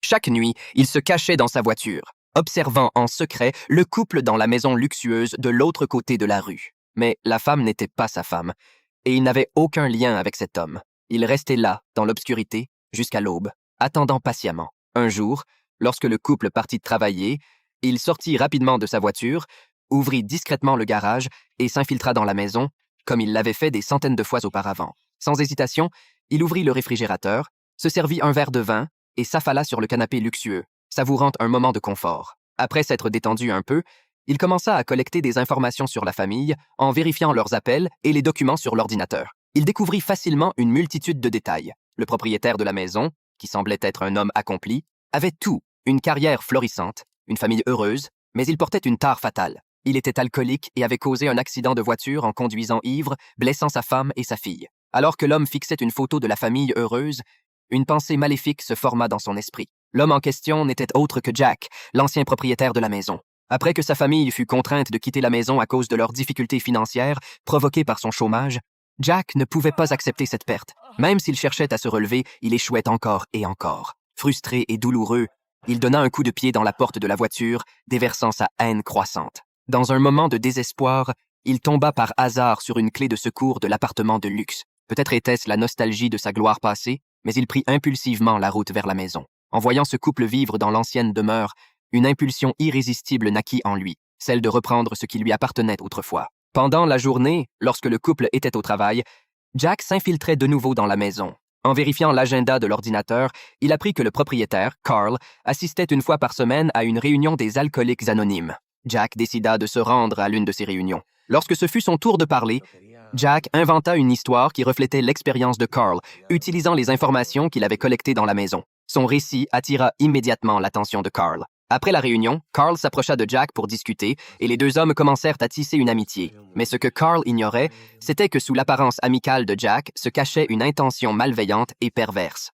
Chaque nuit, il se cachait dans sa voiture, observant en secret le couple dans la maison luxueuse de l'autre côté de la rue. Mais la femme n'était pas sa femme, et il n'avait aucun lien avec cet homme. Il restait là, dans l'obscurité, jusqu'à l'aube, attendant patiemment. Un jour, lorsque le couple partit travailler, il sortit rapidement de sa voiture, ouvrit discrètement le garage et s'infiltra dans la maison, comme il l'avait fait des centaines de fois auparavant. Sans hésitation, il ouvrit le réfrigérateur, se servit un verre de vin et s'affala sur le canapé luxueux, savourant un moment de confort. Après s'être détendu un peu, il commença à collecter des informations sur la famille en vérifiant leurs appels et les documents sur l'ordinateur. Il découvrit facilement une multitude de détails. Le propriétaire de la maison, qui semblait être un homme accompli, avait tout, une carrière florissante, une famille heureuse, mais il portait une tare fatale. Il était alcoolique et avait causé un accident de voiture en conduisant ivre, blessant sa femme et sa fille. Alors que l'homme fixait une photo de la famille heureuse, une pensée maléfique se forma dans son esprit. L'homme en question n'était autre que Jack, l'ancien propriétaire de la maison. Après que sa famille fut contrainte de quitter la maison à cause de leurs difficultés financières provoquées par son chômage, Jack ne pouvait pas accepter cette perte. Même s'il cherchait à se relever, il échouait encore et encore. Frustré et douloureux, il donna un coup de pied dans la porte de la voiture, déversant sa haine croissante. Dans un moment de désespoir, il tomba par hasard sur une clé de secours de l'appartement de luxe. Peut-être était-ce la nostalgie de sa gloire passée, mais il prit impulsivement la route vers la maison. En voyant ce couple vivre dans l'ancienne demeure, une impulsion irrésistible naquit en lui, celle de reprendre ce qui lui appartenait autrefois. Pendant la journée, lorsque le couple était au travail, Jack s'infiltrait de nouveau dans la maison. En vérifiant l'agenda de l'ordinateur, il apprit que le propriétaire, Carl, assistait une fois par semaine à une réunion des alcooliques anonymes. Jack décida de se rendre à l'une de ces réunions. Lorsque ce fut son tour de parler, Jack inventa une histoire qui reflétait l'expérience de Carl, utilisant les informations qu'il avait collectées dans la maison. Son récit attira immédiatement l'attention de Carl. Après la réunion, Carl s'approcha de Jack pour discuter et les deux hommes commencèrent à tisser une amitié. Mais ce que Carl ignorait, c'était que sous l'apparence amicale de Jack se cachait une intention malveillante et perverse.